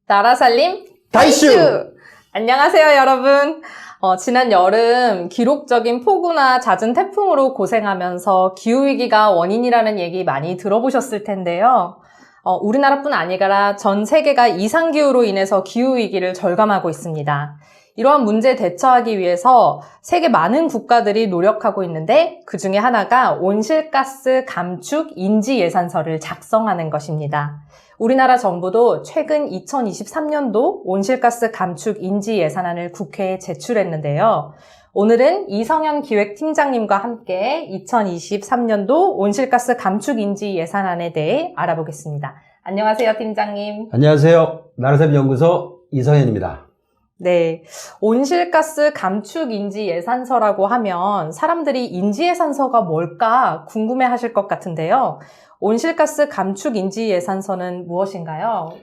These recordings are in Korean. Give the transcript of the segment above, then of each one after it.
나라살림 다이슈! 안녕하세요, 여러분. 지난 여름 기록적인 폭우나 잦은 태풍으로 고생하면서 기후위기가 원인이라는 얘기 많이 들어보셨을 텐데요. 우리나라뿐 아니라 전 세계가 이상기후로 인해서 기후위기를 절감하고 있습니다. 이러한 문제에 대처하기 위해서 세계 많은 국가들이 노력하고 있는데 그 중에 하나가 온실가스 감축 인지 예산서를 작성하는 것입니다. 우리나라 정부도 최근 2023년도 온실가스 감축 인지 예산안을 국회에 제출했는데요. 오늘은 이성현 기획팀장님과 함께 2023년도 온실가스 감축 인지 예산안에 대해 알아보겠습니다. 안녕하세요, 팀장님. 안녕하세요. 나라살림 연구소 이성현입니다. 네, 온실가스 감축 인지 예산서라고 하면 사람들이 인지 예산서가 뭘까 궁금해하실 것 같은데요. 온실가스 감축 인지 예산서는 무엇인가요?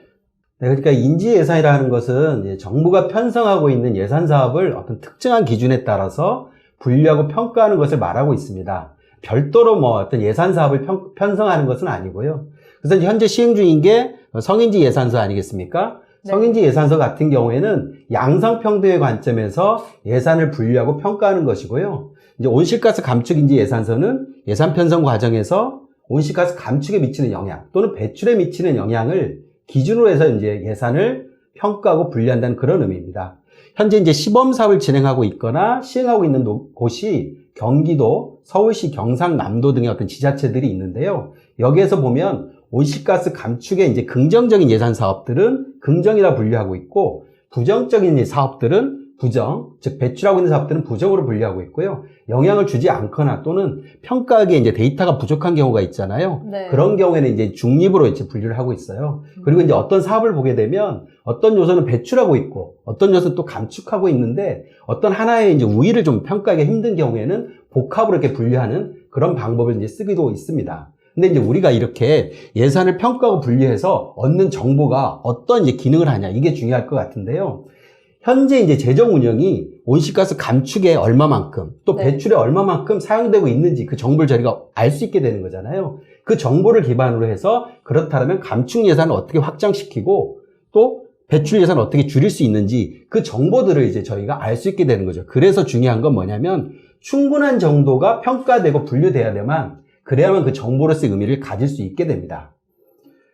네, 그러니까 인지 예산이라는 것은 이제 정부가 편성하고 있는 예산 사업을 어떤 특정한 기준에 따라서 분류하고 평가하는 것을 말하고 있습니다. 별도로 어떤 예산 사업을 편성하는 것은 아니고요. 그래서 현재 시행 중인 게 성인지 예산서 아니겠습니까? 네. 성인지 예산서 같은 경우에는 양성평등의 관점에서 예산을 분류하고 평가하는 것이고요. 이제 온실가스 감축 인지 예산서는 예산 편성 과정에서 온실가스 감축에 미치는 영향 또는 배출에 미치는 영향을 기준으로 해서 이제 예산을 평가하고 분류한다는 그런 의미입니다. 현재 이제 시범 사업을 진행하고 있거나 시행하고 있는 곳이 경기도, 서울시, 경상남도 등의 어떤 지자체들이 있는데요. 여기에서 보면 온실가스 감축에 이제 긍정적인 예산 사업들은 긍정이라 분류하고 있고, 부정적인 사업들은 부정, 즉 배출하고 있는 사업들은 부정으로 분류하고 있고요. 영향을 주지 않거나 또는 평가하기에 이제 데이터가 부족한 경우가 있잖아요. 네. 그런 경우에는 이제 중립으로 이제 분류를 하고 있어요. 그리고 이제 어떤 사업을 보게 되면 어떤 요소는 배출하고 있고 어떤 요소는 또 감축하고 있는데 어떤 하나의 이제 우위를 좀 평가하기 힘든 경우에는 복합으로 이렇게 분류하는 그런 방법을 이제 쓰기도 있습니다. 근데 이제 우리가 이렇게 예산을 평가하고 분류해서 얻는 정보가 어떤 이제 기능을 하냐, 이게 중요할 것 같은데요. 현재 이제 재정 운영이 온실가스 감축에 얼마만큼 또 배출에 얼마만큼 사용되고 있는지 그 정보를 저희가 알 수 있게 되는 거잖아요. 그 정보를 기반으로 해서 그렇다면 감축 예산을 어떻게 확장시키고 또 배출 예산을 어떻게 줄일 수 있는지 그 정보들을 이제 저희가 알 수 있게 되는 거죠. 그래서 중요한 건 뭐냐면 충분한 정도가 평가되고 분류돼야만 그래야만 그 정보로서의 의미를 가질 수 있게 됩니다.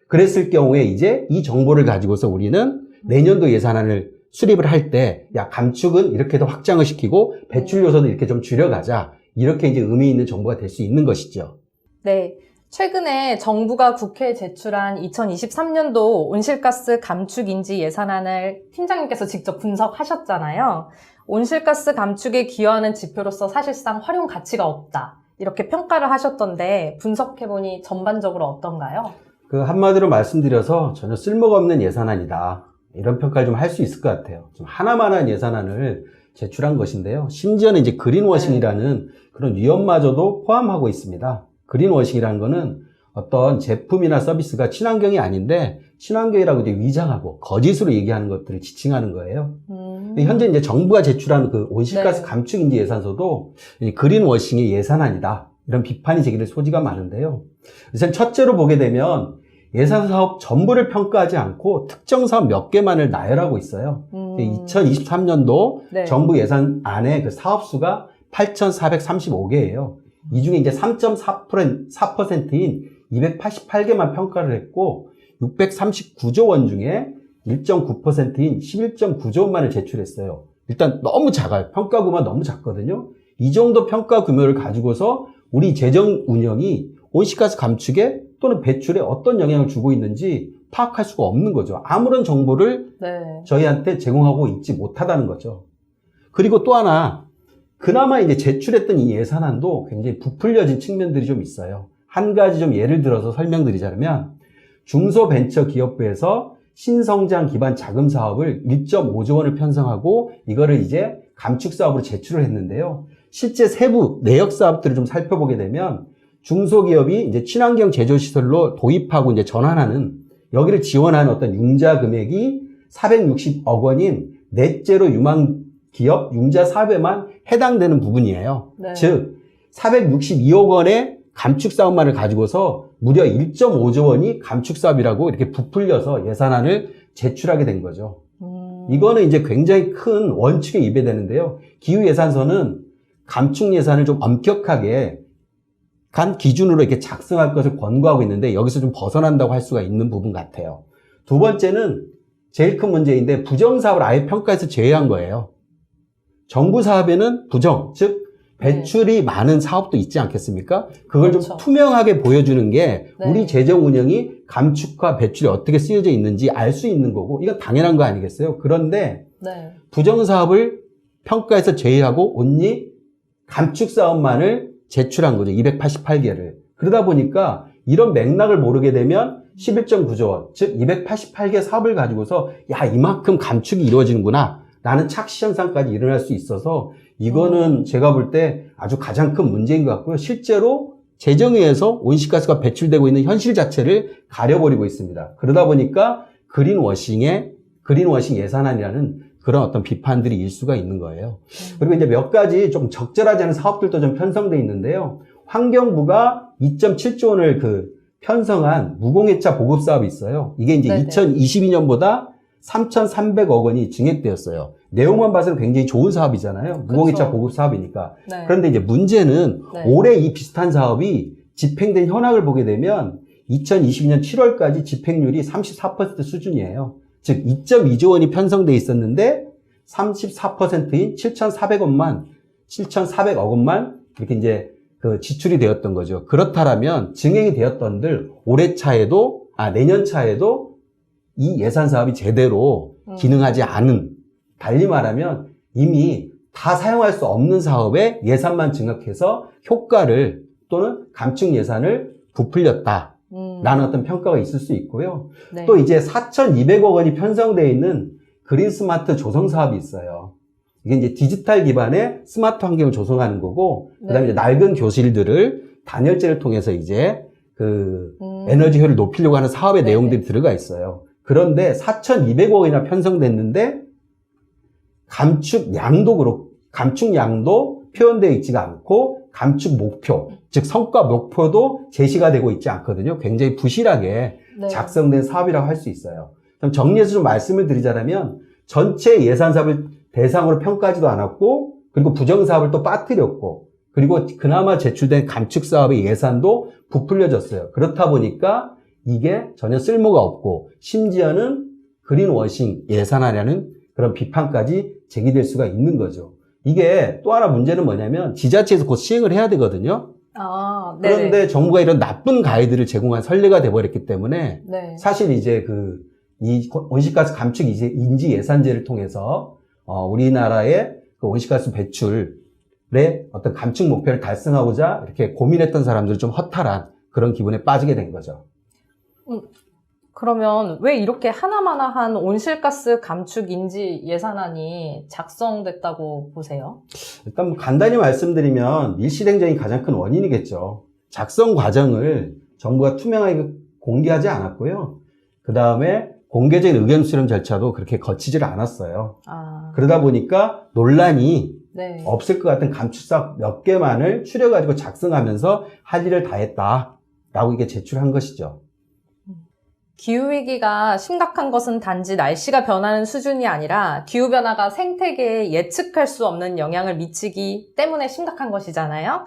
그랬을 경우에 이제 이 정보를 가지고서 우리는 내년도 예산안을 수립을 할 때, 야, 감축은 이렇게 더 확장을 시키고, 배출 요소는 이렇게 좀 줄여가자. 이렇게 이제 의미 있는 정보가 될 수 있는 것이죠. 네. 최근에 정부가 국회에 제출한 2023년도 온실가스 감축 인지 예산안을 팀장님께서 직접 분석하셨잖아요. 온실가스 감축에 기여하는 지표로서 사실상 활용 가치가 없다. 이렇게 평가를 하셨던데, 분석해보니 전반적으로 어떤가요? 그 한마디로 말씀드려서 전혀 쓸모가 없는 예산안이다. 이런 평가를 좀 할 수 있을 것 같아요. 좀 하나만한 예산안을 제출한 것인데요. 심지어는 이제 그린워싱이라는 그런 위험마저도 포함하고 있습니다. 그린워싱이라는 거는 어떤 제품이나 서비스가 친환경이 아닌데 친환경이라고 이제 위장하고 거짓으로 얘기하는 것들을 지칭하는 거예요. 현재 이제 정부가 제출한 그 온실가스 감축 인지 예산서도 그린워싱의 예산안이다. 이런 비판이 제기될 소지가 많은데요. 우선 첫째로 보게 되면 예산 사업 전부를 평가하지 않고 특정 사업 몇 개만을 나열하고 있어요. 2023년도 정부 예산안의 그 사업 수가 8,435개예요. 이 중에 이제 3.4%인 288개만 평가를 했고 639조 원 중에 1.9%인 11.9조 원만을 제출했어요. 일단 너무 작아요. 평가 규모가 너무 작거든요. 이 정도 평가 규모를 가지고서 우리 재정 운영이 온실가스 감축에 또는 배출에 어떤 영향을 주고 있는지 파악할 수가 없는 거죠. 아무런 정보를 저희한테 제공하고 있지 못하다는 거죠. 그리고 또 하나, 그나마 이제 제출했던 이 예산안도 굉장히 부풀려진 측면들이 좀 있어요. 한 가지 좀 예를 들어서 설명드리자면, 중소벤처기업부에서 신성장 기반 자금 사업을 1.5조 원을 편성하고 이거를 이제 감축 사업으로 제출을 했는데요. 실제 세부 내역 사업들을 좀 살펴보게 되면 중소기업이 이제 친환경 제조시설로 도입하고 이제 전환하는 여기를 지원하는 어떤 융자 금액이 460억 원인 넷제로 유망 기업 융자 사업에만 해당되는 부분이에요. 즉 462억 원의 감축 사업만을 가지고서 무려 1.5조 원이 감축 사업이라고 이렇게 부풀려서 예산안을 제출하게 된 거죠. 이거는 이제 굉장히 큰 원칙에 위배되는데요. 기후예산서는 감축 예산을 좀 엄격하게 간 기준으로 이렇게 작성할 것을 권고하고 있는데 여기서 좀 벗어난다고 할 수가 있는 부분 같아요. 두 번째는 제일 큰 문제인데 부정사업을 아예 평가에서 제외한 거예요. 정부 사업에는 부정, 즉 배출이 많은 사업도 있지 않겠습니까? 그걸 그렇죠. 좀 투명하게 보여주는 게 네. 우리 재정 운영이 감축과 배출이 어떻게 쓰여져 있는지 알 수 있는 거고 이건 당연한 거 아니겠어요? 그런데 네. 부정 사업을 평가에서 제외하고 온리 감축 사업만을 제출한 거죠. 288개를. 그러다 보니까 이런 맥락을 모르게 되면 11.9조 원, 즉 288개 사업을 가지고서 야 이만큼 감축이 이루어지는구나 라는 착시 현상까지 일어날 수 있어서 이거는 제가 볼 때 아주 가장 큰 문제인 것 같고요. 실제로 재정에서 온실가스가 배출되고 있는 현실 자체를 가려버리고 있습니다. 그러다 보니까 그린워싱 예산안이라는 그런 어떤 비판들이 일 수가 있는 거예요. 그리고 이제 몇 가지 좀 적절하지 않은 사업들도 좀 편성돼 있는데요. 환경부가 2.7조 원을 편성한 무공해차 보급 사업이 있어요. 이게 이제 네네. 2022년보다 3,300억 원이 증액되었어요. 내용만 봐서는 굉장히 좋은 사업이잖아요. 무공해차 그쵸. 보급 사업이니까. 네. 그런데 이제 문제는 네. 올해 이 비슷한 사업이 집행된 현황을 보게 되면 2022년 7월까지 집행률이 34% 수준이에요. 즉 2.2조 원이 편성돼 있었는데 34%인 7,400억 원만 이렇게 이제 지출이 되었던 거죠. 그렇다면 증액이 되었던들 내년 차에도 이 예산 사업이 제대로 기능하지 않은, 달리 말하면 이미 다 사용할 수 없는 사업에 예산만 증액해서 효과를 또는 감축 예산을 부풀렸다. 라는 어떤 평가가 있을 수 있고요. 네. 또 이제 4,200억 원이 편성되어 있는 그린 스마트 조성 사업이 있어요. 이게 이제 디지털 기반의 스마트 환경을 조성하는 거고, 네. 그다음에 이제 낡은 교실들을 단열재를 통해서 이제 에너지 효율을 높이려고 하는 사업의 네네. 내용들이 들어가 있어요. 그런데 4,200억 원이나 편성됐는데 감축 양도 표현되어 있지가 않고 감축 목표, 즉 성과 목표도 제시가 되고 있지 않거든요. 굉장히 부실하게 네. 작성된 사업이라고 할 수 있어요. 그럼 정리해서 좀 말씀을 드리자면 전체 예산 사업을 대상으로 평가하지도 않았고, 그리고 부정 사업을 또 빠뜨렸고, 그리고 그나마 제출된 감축 사업의 예산도 부풀려졌어요. 그렇다 보니까 이게 전혀 쓸모가 없고 심지어는 그린워싱 예산안이라는 그런 비판까지 제기될 수가 있는 거죠. 이게 또 하나 문제는 뭐냐면 지자체에서 곧 시행을 해야 되거든요. 아, 네네. 그런데 정부가 이런 나쁜 가이드를 제공한 선례가 돼버렸기 때문에 네. 사실 이제 이 온실가스 감축 인지 예산제를 통해서 우리나라의 그 온실가스 배출의 어떤 감축 목표를 달성하고자 이렇게 고민했던 사람들이 좀 허탈한 그런 기분에 빠지게 된 거죠. 그러면 왜 이렇게 하나마나한 온실가스 감축 인지 예산안이 작성됐다고 보세요? 일단 뭐 간단히 말씀드리면 밀실행정이 가장 큰 원인이겠죠. 작성 과정을 정부가 투명하게 공개하지 않았고요. 그 다음에 공개적인 의견 수렴 절차도 그렇게 거치질 않았어요. 아, 그러다 보니까 논란이 네. 없을 것 같은 감축사업 몇 개만을 추려가지고 작성하면서 할 일을 다 했다라고 이게 제출한 것이죠. 기후위기가 심각한 것은 단지 날씨가 변하는 수준이 아니라 기후변화가 생태계에 예측할 수 없는 영향을 미치기 때문에 심각한 것이잖아요.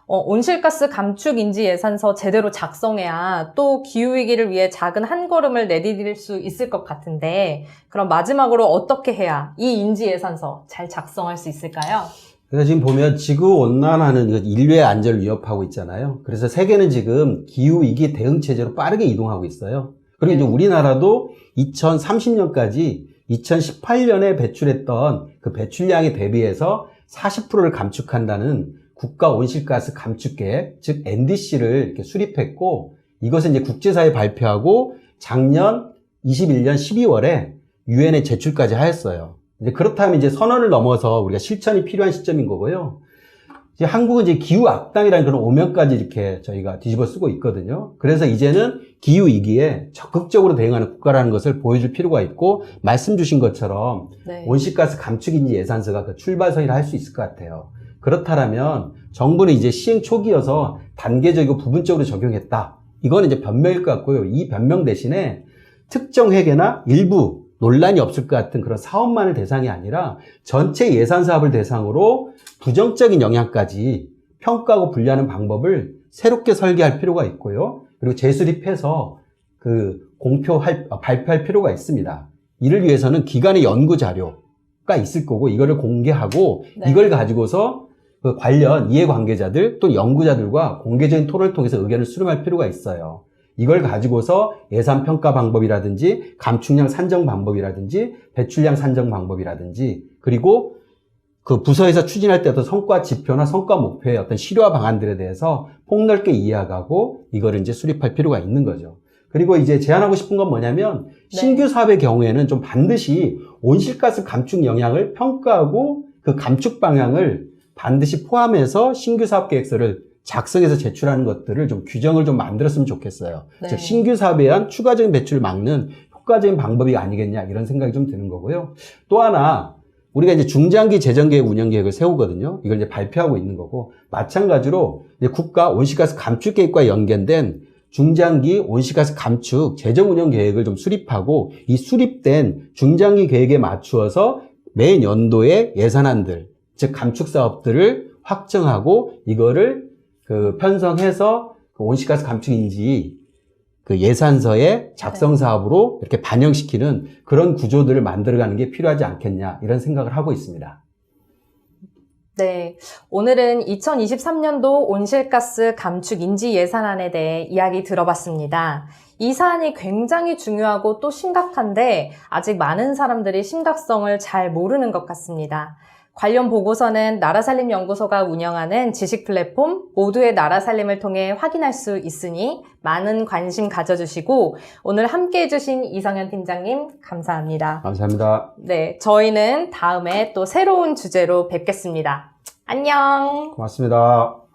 온실가스 감축 인지 예산서 제대로 작성해야 또 기후위기를 위해 작은 한 걸음을 내디딜 수 있을 것 같은데, 그럼 마지막으로 어떻게 해야 이 인지 예산서 잘 작성할 수 있을까요? 그래서 지금 보면 지구온난화는 인류의 안전을 위협하고 있잖아요. 그래서 세계는 지금 기후위기 대응 체제로 빠르게 이동하고 있어요. 그리고 이제 우리나라도 2030년까지 2018년에 배출했던 그 배출량에 대비해서 40%를 감축한다는 국가 온실가스 감축 계획, 즉 NDC를 이렇게 수립했고, 이것을 이제 국제사회에 발표하고 작년 21년 12월에 유엔에 제출까지 하였어요. 이제 그렇다면 이제 선언을 넘어서 우리가 실천이 필요한 시점인 거고요. 이제 한국은 이제 기후 악당이라는 그런 오명까지 이렇게 저희가 뒤집어 쓰고 있거든요. 그래서 이제는 기후 위기에 적극적으로 대응하는 국가라는 것을 보여줄 필요가 있고, 말씀 주신 것처럼 네. 온실가스 감축인지 예산서가 그 출발선이라 할 수 있을 것 같아요. 그렇다면 정부는 이제 시행 초기여서 단계적이고 부분적으로 적용했다. 이거는 이제 변명일 것 같고요. 이 변명 대신에 특정 회계나 일부 논란이 없을 것 같은 그런 사업만을 대상이 아니라 전체 예산 사업을 대상으로 부정적인 영향까지 평가하고 분류하는 방법을 새롭게 설계할 필요가 있고요. 그리고 재수립해서 발표할 필요가 있습니다. 이를 위해서는 기관의 연구 자료가 있을 거고 이거를 공개하고 네. 이걸 가지고서 그 관련 이해관계자들 또는 연구자들과 공개적인 토론을 통해서 의견을 수렴할 필요가 있어요. 이걸 가지고서 예산 평가 방법이라든지 감축량 산정 방법이라든지 배출량 산정 방법이라든지 그리고 그 부서에서 추진할 때 어떤 성과 지표나 성과 목표의 어떤 실효화 방안들에 대해서 폭넓게 이해하고 이거를 이제 수립할 필요가 있는 거죠. 그리고 이제 제안하고 싶은 건 뭐냐면 신규 사업의 경우에는 좀 반드시 온실가스 감축 영향을 평가하고 그 감축 방향을 반드시 포함해서 신규 사업 계획서를 작성해서 제출하는 것들을 좀 규정을 좀 만들었으면 좋겠어요. 네. 즉 신규 사업에 의한 추가적인 배출을 막는 효과적인 방법이 아니겠냐 이런 생각이 좀 드는 거고요. 또 하나 우리가 이제 중장기 재정계획 운영계획을 세우거든요. 이걸 이제 발표하고 있는 거고 마찬가지로 이제 국가 온실가스 감축 계획과 연계된 중장기 온실가스 감축 재정 운영 계획을 좀 수립하고 이 수립된 중장기 계획에 맞추어서 매 연도의 예산안들 즉 감축 사업들을 확정하고 이거를 편성해서 온실가스 감축 인지 예산서의 작성 사업으로 이렇게 반영시키는 그런 구조들을 만들어가는 게 필요하지 않겠냐 이런 생각을 하고 있습니다. 네, 오늘은 2023년도 온실가스 감축 인지 예산안에 대해 이야기 들어봤습니다. 이 사안이 굉장히 중요하고 또 심각한데 아직 많은 사람들이 심각성을 잘 모르는 것 같습니다. 관련 보고서는 나라살림연구소가 운영하는 지식 플랫폼 모두의 나라살림을 통해 확인할 수 있으니 많은 관심 가져주시고 오늘 함께 해주신 이성현 팀장님 감사합니다. 감사합니다. 네, 저희는 다음에 또 새로운 주제로 뵙겠습니다. 안녕. 고맙습니다.